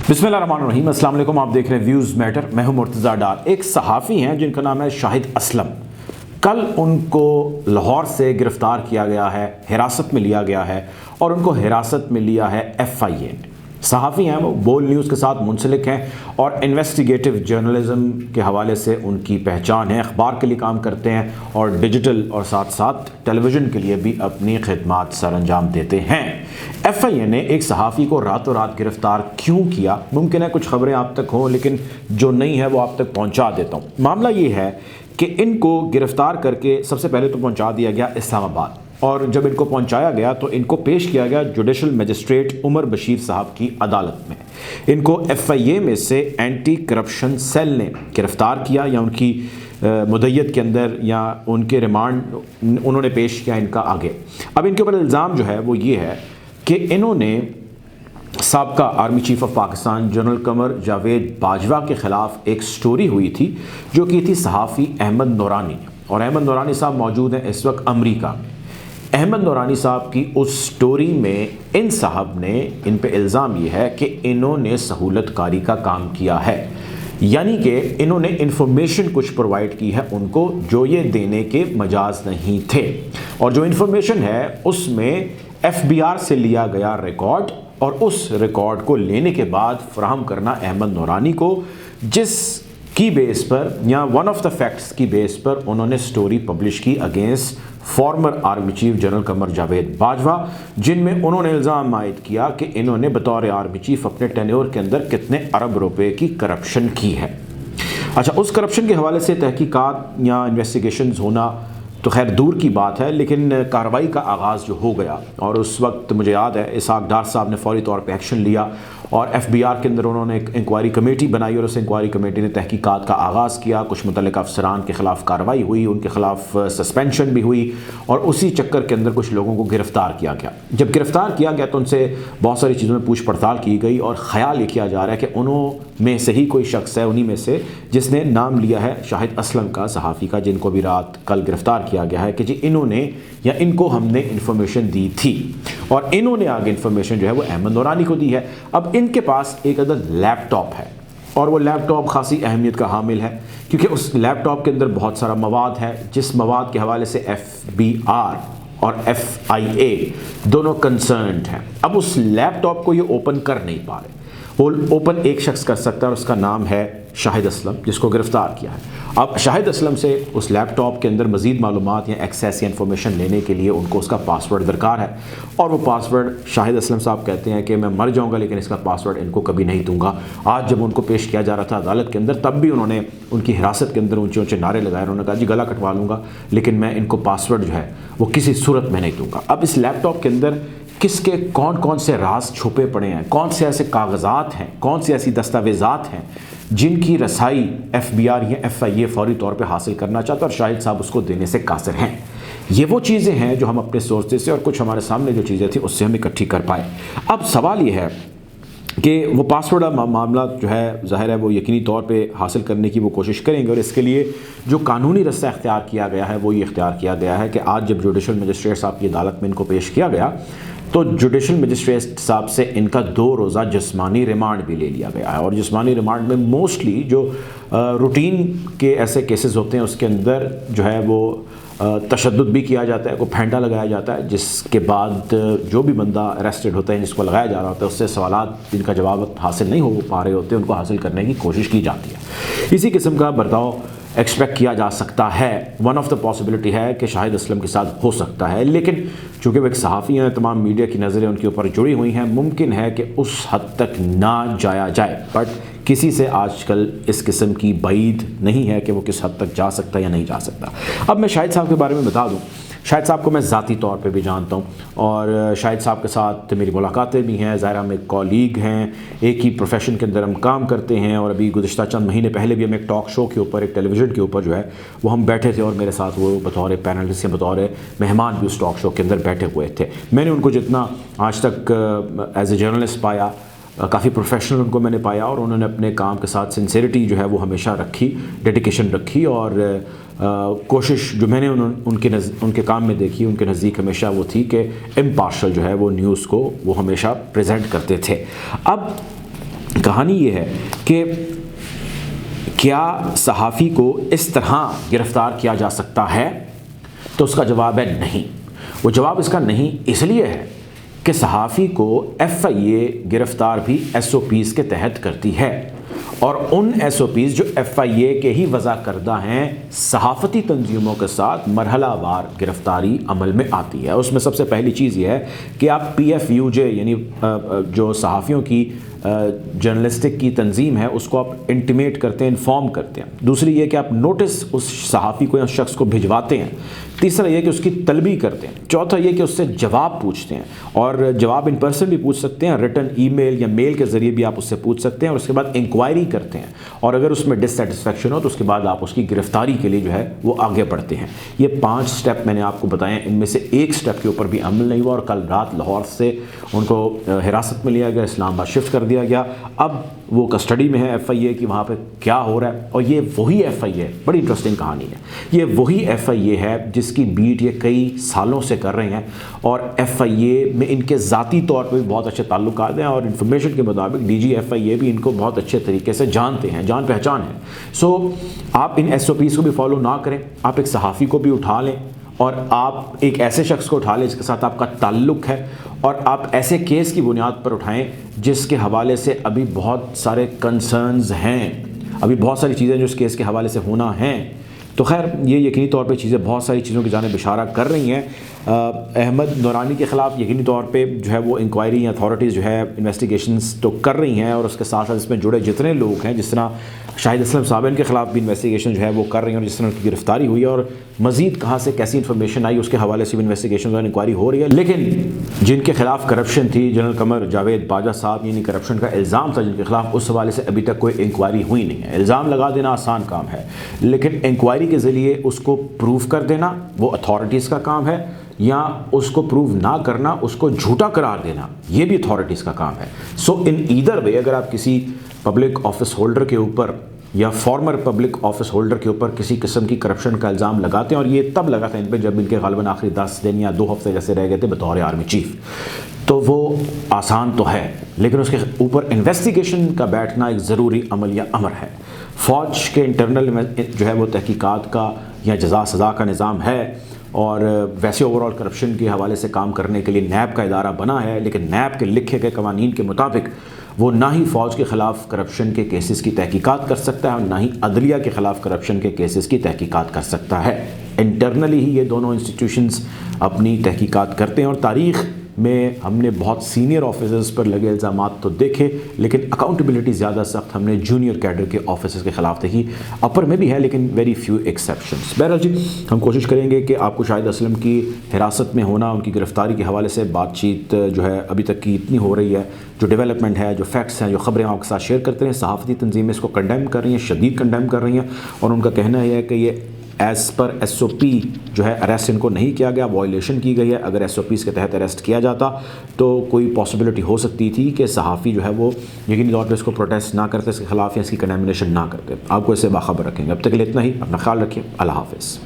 बिस्मिल्लाहिर्रहमानिर्रहीम। अस्सलाम वालेकुम। आप देख रहे हैं व्यूज़ मैटर। मैं हूं मुर्तज़ा डार। एक सहाफ़ी हैं जिनका नाम है शाहिद असलम। कल उनको लाहौर से गिरफ़्तार किया गया है, हिरासत में लिया गया है और उनको हिरासत में लिया है FIA ने। सहाफ़ी हैं, वो बोल न्यूज़ के साथ मुंसलिक हैं और इन्वेस्टिगेटिव जर्नलिज़म के हवाले से उनकी पहचान है। अखबार के लिए काम करते हैं और डिजिटल और साथ साथ टेलीविज़न के लिए भी अपनी खिदमात सर अंजाम देते हैं। FIA ने एक सहाफ़ी को रातों रात गिरफ़्तार क्यों किया? मुमकिन है कुछ ख़बरें आप तक हों, लेकिन जो नहीं है वो आप तक पहुँचा देता हूँ। मामला ये है कि इनको गिरफ़्तार करके सबसे पहले तो पहुँचा दिया गया इस्लामाबाद, और जब इनको पहुंचाया गया तो इनको पेश किया गया जुडिशल मजिस्ट्रेट उमर बशीर साहब की अदालत में। इनको FIA में से एंटी करप्शन सेल ने गिरफ़्तार किया या उनकी मुद्दत के अंदर या उनके रिमांड उन्होंने पेश किया इनका आगे। अब इनके ऊपर इल्ज़ाम जो है वो ये है कि इन्होंने साबका army chief of Pakistan general Qamar Javed Bajwa के ख़िलाफ़ एक स्टोरी हुई थी जो की थी सहाफ़ी अहमद नूरानी, और अहमद नूरानी साहब मौजूद हैं इस वक्त अमरीका में। अहमद नूरानी साहब की उस स्टोरी में इन साहब ने इन पे इल्ज़ाम ये है कि इन्होंने सहूलतकारी का काम किया है, यानी कि इन्होंने इन्फॉर्मेशन कुछ प्रोवाइड की है उनको जो ये देने के मजाज नहीं थे, और जो इन्फॉर्मेशन है उसमें FBR से लिया गया रिकॉर्ड और उस रिकॉर्ड को लेने के बाद फराहम करना अहमद नूरानी को, जिस की बेस पर या वन ऑफ द फैक्ट्स की बेस पर उन्होंने स्टोरी पब्लिश की against former army chief general Qamar Javed Bajwa, जिनमें उन्होंने इल्ज़ाम आयद किया कि इन्होंने बतौर आर्मी चीफ अपने टेन्योर के अंदर कितने अरब रुपए की करप्शन की है। अच्छा, उस करप्शन के हवाले से तहकीकात या इन्वेस्टिगेशंस होना तो खैर दूर की बात है, लेकिन कार्रवाई का आगाज़ जो हो गया, और उस वक्त मुझे याद है इसहाक डार साहब ने फौरी तौर पे एक्शन लिया और FBR के अंदर उन्होंने एक इंक्वायरी कमेटी बनाई और उस इंक्वायरी कमेटी ने तहकीकात का आगाज़ किया। कुछ मुतल्लिक़ अफसरान के ख़िलाफ़ कार्रवाई हुई, उनके ख़िलाफ़ सस्पेंशन भी हुई और उसी चक्कर के अंदर कुछ लोगों को गिरफ़्तार किया गया। जब गिरफ़्तार किया गया तो उनसे बहुत सारी चीज़ों में पूछ पड़ताल की गई और ख़याल ये किया जा रहा है कि उन्हों में से ही कोई शख्स है, उन्हीं में से जिसने नाम लिया है शाहिद असलम का, सहाफ़ी का, जिनको भी रात कल गिरफ़्तार किया गया है कि जी इन्होंने या इनको हमने इन्फॉर्मेशन दी थी, और इन्होंने आगे इन्फॉर्मेशन जो है वो अहमद नूरानी को दी है। अब इनके पास एक अदद लैपटॉप है और वो लैपटॉप खासी अहमियत का हामिल है, क्योंकि उस लैपटॉप के अंदर बहुत सारा मवाद है जिस मवाद के हवाले से FBR और FIA दोनों कंसर्न्ड हैं। अब उस लैपटॉप को ये ओपन कर नहीं पा रहे, वो ओपन एक शख्स कर सकता है और उसका नाम है शाहिद असलम, जिसको गिरफ़्तार किया है। अब शाहिद असलम से उस लैपटॉप के अंदर मज़ीद मालूमात या एक्सेस या इन्फॉर्मेशन लेने के लिए उनको उसका पासवर्ड दरकार है, और वो पासवर्ड शाहिद असलम साहब कहते हैं कि मैं मर जाऊंगा लेकिन इसका पासवर्ड इनको कभी नहीं दूंगा। आज जब उनको पेश किया जा रहा था अदालत के अंदर, तब भी उन्होंने उनकी हिरासत के अंदर ऊंचे ऊंचे नारे लगाए। उन्होंने कहा जी गला कटवा लूँगा लेकिन मैं इनको पासवर्ड जो है वो किसी सूरत में नहीं दूँगा। अब इस लैपटॉप के अंदर किसके कौन कौन से राज छुपे पड़े हैं, कौन से ऐसे कागज़ात हैं, कौन सी ऐसी दस्तावेज़ात हैं जिनकी रसाई FBR या FIA फौरी तौर पे हासिल करना चाहता है और शाहिद साहब उसको देने से कासिर हैं। ये वो चीज़ें हैं जो हम अपने सोर्सेज से और कुछ हमारे सामने जो चीज़ें थी उससे हम इकट्ठी कर पाए। अब सवाल ये है कि वो पासवर्ड मामला जो है ज़ाहिर है वो यकीनी तौर पे हासिल करने की वो कोशिश करेंगे, और इसके लिए जो कानूनी रास्ता इख्तियार किया गया है वो ये इख्तियार किया गया है कि आज जब जुडिशल मजिस्ट्रेट साहब की अदालत में इनको पेश किया गया तो जुडिशल मजिस्ट्रेट साहब से इनका 2 रोज़ा जिस्मानी रिमांड भी ले लिया गया है। और जिस्मानी रिमांड में मोस्टली जो रूटीन के ऐसे केसेस होते हैं उसके अंदर जो है वो तशद्दुद भी किया जाता है, को फेंटा लगाया जाता है, जिसके बाद जो भी बंदा अरेस्टेड होता है जिसको लगाया जा रहा होता है उससे सवालात जिनका जवाब हासिल नहीं हो पा रहे होते उनको हासिल करने की कोशिश की जाती है। इसी किस्म का बर्ताव एक्सपेक्ट किया जा सकता है। वन ऑफ द पॉसिबिलिटी है कि शाहिद असलम के साथ हो सकता है, लेकिन चूँकि वो एक सहाफ़ी हैं, तमाम मीडिया की नज़रें उनके ऊपर जुड़ी हुई हैं, मुमकिन है कि उस हद तक ना जाया जाए, बट किसी से आजकल इस किस्म की बईद नहीं है कि वो किस हद तक जा सकता है या नहीं जा सकता। अब मैं शाहिद साहब के बारे में बता दूँ, शाहिद साहब को मैं ज़ाती तौर पे भी जानता हूँ और शाहिद साहब के साथ मेरी मुलाकातें भी हैं। ज़ाहिर हम एक कॉलीग हैं, एक ही प्रोफेशन के अंदर हम काम करते हैं, और अभी गुज़िश्ता चंद महीने पहले भी हम एक टॉक शो के ऊपर, एक टेलीविज़न के ऊपर जो है वो हम बैठे थे, और मेरे साथ वो बतौर पैनलिस्ट या बतौर मेहमान भी उस टॉक शो के अंदर बैठे हुए थे। मैंने उनको जितना आज तक एज ए जर्नलिस्ट पाया, काफ़ी प्रोफेशनल उनको मैंने पाया, और उन्होंने अपने काम के साथ सिंसेरिटी जो है वो हमेशा रखी, डेडिकेशन रखी, और कोशिश जो मैंने उनके काम में देखी उनके नज़दीक हमेशा वो थी कि इम्पार्शल जो है वो न्यूज़ को वो हमेशा प्रेजेंट करते थे। अब کہانی یہ ہے کہ کیا صحافی کو اس طرح گرفتار کیا جا سکتا ہے؟ تو اس کا جواب ہے نہیں۔ وہ جواب اس کا نہیں اس لیے ہے کہ صحافی کو ایف آئی اے گرفتار بھی ایس او پیز کے تحت کرتی ہے، اور ان ایس او پیز جو ایف آئی اے کے ہی وضع کردہ ہیں صحافتی تنظیموں کے ساتھ مرحلہ وار گرفتاری عمل میں آتی ہے۔ اس میں سب سے پہلی چیز یہ ہے کہ آپ پی ایف یو جے یعنی جو صحافیوں کی جرنلسٹک کی تنظیم ہے اس کو آپ انٹیمیٹ کرتے ہیں، انفارم کرتے ہیں۔ دوسری یہ کہ آپ نوٹس اس صحافی کو یا شخص کو بھجواتے ہیں۔ تیسرا یہ کہ اس کی طلبی کرتے ہیں۔ چوتھا یہ کہ اس سے جواب پوچھتے ہیں، اور جواب ان پرسن بھی پوچھ سکتے ہیں، ریٹن ای میل یا میل کے ذریعے بھی آپ اس سے پوچھ سکتے ہیں، اور اس کے بعد انکوائری کرتے ہیں، اور اگر اس میں ڈسسیٹسفیکشن ہو تو اس کے بعد آپ اس کی گرفتاری کے لیے جو ہے وہ آگے بڑھتے ہیں۔ یہ 5 سٹیپ میں نے آپ کو بتائے، ان میں سے ایک سٹیپ کے اوپر بھی عمل نہیں ہوا، اور کل رات لاہور سے ان کو حراست میں لیا گیا، اسلام آباد شفٹ کر دیا گیا۔ اب وہ کسٹڈی میں ہے ایف آئی اے کی، وہاں پہ کیا ہو رہا ہے۔ اور یہ وہی ایف آئی اے، بڑی انٹرسٹنگ کہانی ہے، یہ وہی ایف آئی اے ہے جس کی بیٹ یہ کئی سالوں سے کر رہے ہیں، اور ایف آئی اے میں ان کے ذاتی طور پہ بھی بہت اچھے تعلقات ہیں، اور انفارمیشن کے مطابق ڈی جی ایف آئی اے بھی ان کو بہت اچھے طریقے سے جانتے ہیں، جان پہچان ہے۔ سو آپ ان ایس او پیز کو بھی فالو نہ کریں، آپ ایک صحافی کو بھی اٹھا لیں، اور آپ ایک ایسے شخص کو اٹھا لیں جس کے ساتھ آپ کا تعلق ہے، اور آپ ایسے کیس کی بنیاد پر اٹھائیں جس کے حوالے سے ابھی بہت سارے کنسرنز ہیں، ابھی بہت ساری چیزیں جو اس کیس کے حوالے سے ہونا ہیں۔ تو خیر یہ یقینی طور پہ چیزیں بہت ساری چیزوں کی جانب اشارہ کر رہی ہیں۔ احمد نورانی کے خلاف یقینی طور پہ جو ہے وہ انکوائری یا اتھارٹیز جو ہے انویسٹیگیشنز تو کر رہی ہیں، اور اس کے ساتھ ساتھ اس میں جڑے جتنے لوگ ہیں، جس طرح شاہد اسلم صاحب کے خلاف بھی انویسٹیگیشن جو ہے وہ کر رہی ہیں، اور جس طرح ان کی گرفتاری ہوئی ہے اور مزید کہاں سے کیسی انفارمیشن آئی اس کے حوالے سے بھی انویسٹیگیشن اور انکوائری ہو رہی ہے۔ لیکن جن کے خلاف کرپشن تھی، جنرل قمر جاوید باجوہ صاحب، یعنی کرپشن کا الزام تھا جن کے خلاف، اس حوالے سے ابھی تک کوئی انکوائری ہوئی نہیں ہے۔ الزام لگا دینا آسان کام ہے، لیکن انکوائری کے ذریعے اس کو پروف کر دینا وہ اتھارٹیز کا کام ہے، یا اس کو پروو نہ کرنا، اس کو جھوٹا قرار دینا، یہ بھی اتھارٹیز کا کام ہے۔ سو ان ایدر وے اگر آپ کسی پبلک آفس ہولڈر کے اوپر یا فارمر پبلک آفس ہولڈر کے اوپر کسی قسم کی کرپشن کا الزام لگاتے ہیں، اور یہ تب لگا تھا ان پہ جب ان کے غالباً آخری 10 دن یا 2 ہفتے جیسے رہ گئے تھے بطور آرمی چیف، تو وہ آسان تو ہے، لیکن اس کے اوپر انویسٹیگیشن کا بیٹھنا ایک ضروری عمل یا امر ہے۔ فوج کے انٹرنل میں جو ہے وہ تحقیقات کا یا جزا سزا کا نظام ہے، اور ویسے اوورال کرپشن کے حوالے سے کام کرنے کے لیے نیب کا ادارہ بنا ہے، لیکن نیب کے لکھے گئے قوانین کے مطابق وہ نہ ہی فوج کے خلاف کرپشن کے کیسز کی تحقیقات کر سکتا ہے، اور نہ ہی عدلیہ کے خلاف کرپشن کے کیسز کی تحقیقات کر سکتا ہے۔ انٹرنلی ہی یہ دونوں انسٹیٹیوشنز اپنی تحقیقات کرتے ہیں، اور تاریخ میں ہم نے بہت سینئر آفیسرز پر لگے الزامات تو دیکھے، لیکن اکاؤنٹیبلٹی زیادہ سخت ہم نے جونیئر کیڈر کے آفیسرز کے خلاف دیکھی۔ اپر میں بھی ہے لیکن ویری فیو ایکسیپشنز۔ بہرحال جی ہم کوشش کریں گے کہ آپ کو شاہد اسلم کی حراست میں ہونا، ان کی گرفتاری کے حوالے سے بات چیت جو ہے ابھی تک کی اتنی ہو رہی ہے، جو ڈیولپمنٹ ہے، جو فیکٹس ہیں، جو خبریں آپ کے ساتھ شیئر کرتے ہیں، صحافتی تنظیمیں اس کو کنڈیم کر رہی ہیں، شدید کنڈیم کر رہی ہیں، اور ان کا کہنا یہ ہے کہ یہ ایز پر ایس او پی جو ہے اریسٹ ان کو نہیں کیا گیا، وائلیشن کی گئی ہے۔ اگر ایس او پیز کے تحت اریسٹ کیا جاتا تو کوئی پاسبلٹی ہو سکتی تھی کہ صحافی جو ہے وہ یقینی طور پہ اس کو پروٹیسٹ نہ کرتے، اس کے خلاف یا اس کی کنڈیمنیشن نہ کرتے۔ آپ کو اس سے باخبر رکھیں گے۔ اب تک کے لیے اتنا ہی، اپنا خیال رکھیے، اللہ حافظ۔